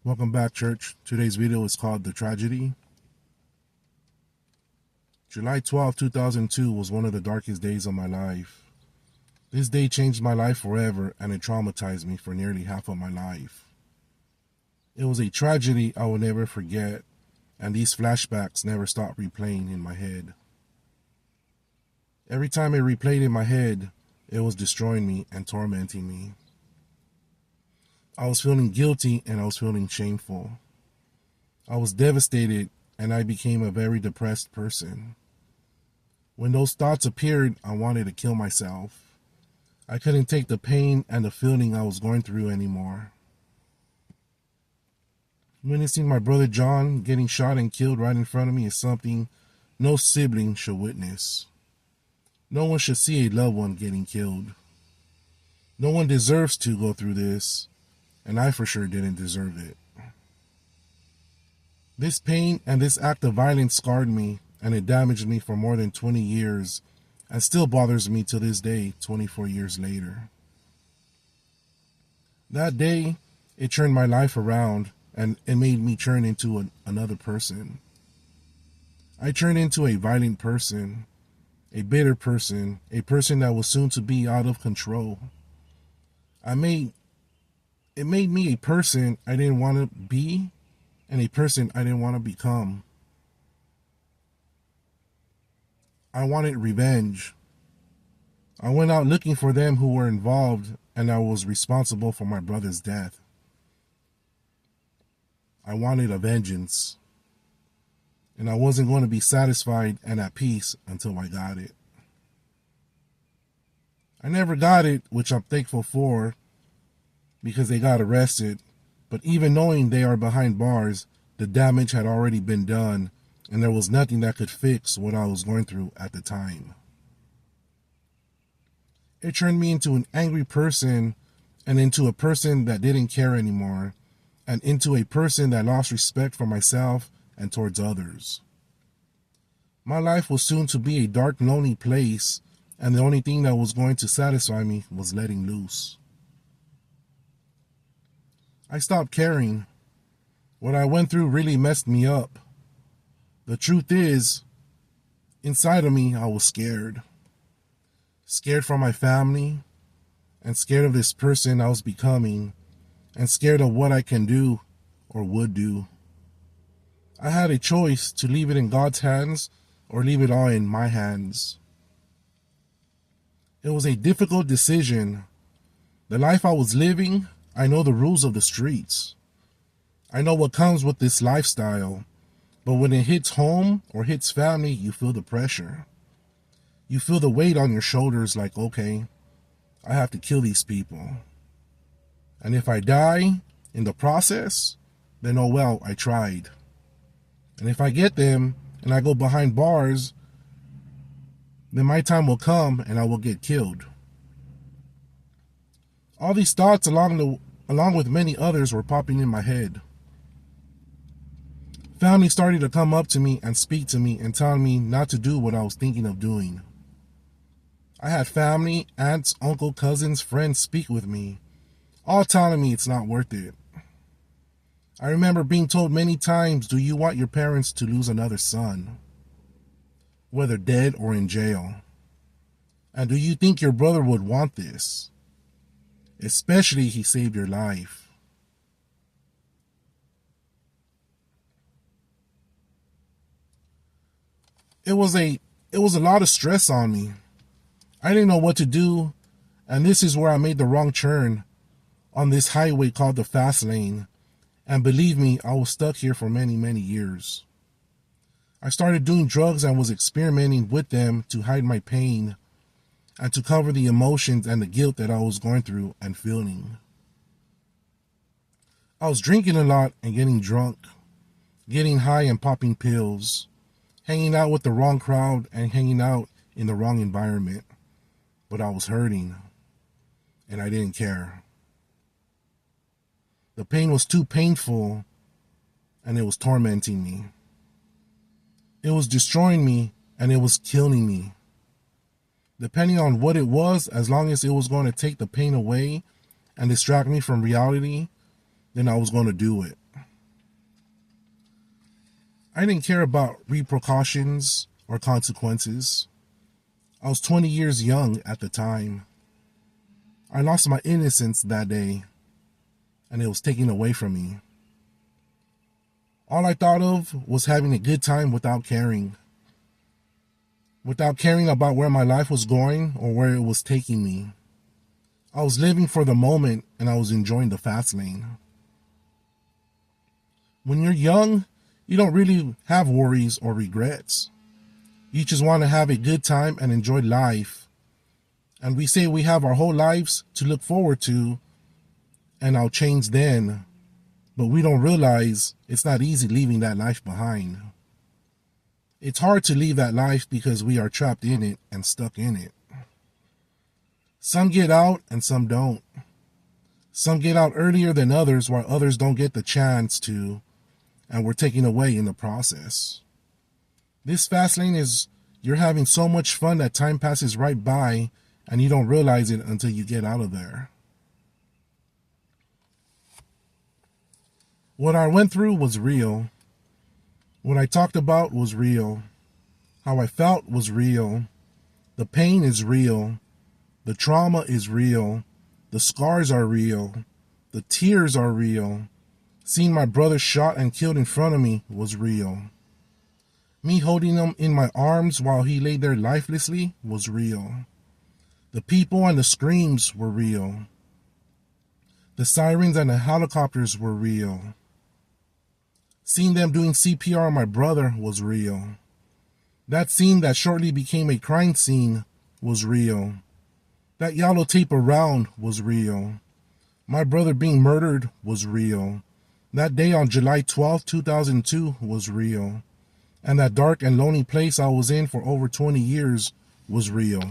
Welcome back, church. Today's video is called The Tragedy. July 12, 2002 was one of the darkest days of my life. This day changed my life forever, and it traumatized me for nearly half of my life. It was a tragedy I will never forget, and these flashbacks never stopped replaying in my head. Every time it replayed in my head, it was destroying me and tormenting me. I was feeling guilty and I was feeling shameful. I was devastated and I became a very depressed person. When those thoughts appeared, I wanted to kill myself. I couldn't take the pain and the feeling I was going through anymore. Witnessing my brother John getting shot and killed right in front of me is something no sibling should witness. No one should see a loved one getting killed. No one deserves to go through this, and I for sure didn't deserve it. This pain and this act of violence scarred me, and it damaged me for more than 20 years, and still bothers me to this day, 24 years later. That day, it turned my life around, and it made me turn into another person. I turned into a violent person, a bitter person, a person that was soon to be out of control. It made me a person I didn't want to be and a person I didn't want to become. I wanted revenge. I went out looking for them who were involved, and I was responsible for my brother's death. I wanted a vengeance, and I wasn't going to be satisfied and at peace until I got it. I never got it, which I'm thankful for, because they got arrested, but even knowing they are behind bars, the damage had already been done, and there was nothing that could fix what I was going through at the time. It turned me into an angry person, and into a person that didn't care anymore, and into a person that lost respect for myself and towards others. My life was soon to be a dark, lonely place, and the only thing that was going to satisfy me was letting loose. I stopped caring. What I went through really messed me up. The truth is, inside of me, I was scared. Scared for my family, and scared of this person I was becoming, and scared of what I can do or would do. I had a choice to leave it in God's hands or leave it all in my hands. It was a difficult decision. The life I was living, I know the rules of the streets. I know what comes with this lifestyle, but when it hits home or hits family, you feel the pressure. You feel the weight on your shoulders like, okay, I have to kill these people. And if I die in the process, then oh well, I tried. And if I get them and I go behind bars, then my time will come and I will get killed. All these thoughts along with many others were popping in my head. Family started to come up to me and speak to me and telling me not to do what I was thinking of doing. I had family, aunts, uncle, cousins, friends speak with me, all telling me it's not worth it. I remember being told many times, do you want your parents to lose another son, whether dead or in jail? And do you think your brother would want this? Especially he saved your life. It was a lot of stress on me. I didn't know what to do, and this is where I made the wrong turn on this highway called the fast lane. And believe me, I was stuck here for many, many years. I started doing drugs and was experimenting with them to hide my pain and to cover the emotions and the guilt that I was going through and feeling. I was drinking a lot and getting drunk, getting high and popping pills, hanging out with the wrong crowd and hanging out in the wrong environment. But I was hurting, and I didn't care. The pain was too painful, and it was tormenting me. It was destroying me, and it was killing me. Depending on what it was, as long as it was going to take the pain away and distract me from reality, then I was going to do it. I didn't care about repercussions or consequences. I was 20 years young at the time. I lost my innocence that day, and it was taken away from me. All I thought of was having a good time without caring about where my life was going or where it was taking me. I was living for the moment, and I was enjoying the fast lane. When you're young, you don't really have worries or regrets. You just want to have a good time and enjoy life. And we say we have our whole lives to look forward to, and I'll change then. But we don't realize it's not easy leaving that life behind. It's hard to leave that life because we are trapped in it and stuck in it. Some get out and some don't. Some get out earlier than others, while others don't get the chance to, and we're taken away in the process. This fast lane is you're having so much fun that time passes right by and you don't realize it until you get out of there. What I went through was real. What I talked about was real. How I felt was real. The pain is real. The trauma is real. The scars are real. The tears are real. Seeing my brother shot and killed in front of me was real. Me holding him in my arms while he lay there lifelessly was real. The people and the screams were real. The sirens and the helicopters were real. Seeing them doing CPR on my brother was real. That scene that shortly became a crime scene was real. That yellow tape around was real. My brother being murdered was real. That day on July 12, 2002 was real. And that dark and lonely place I was in for over 20 years was real.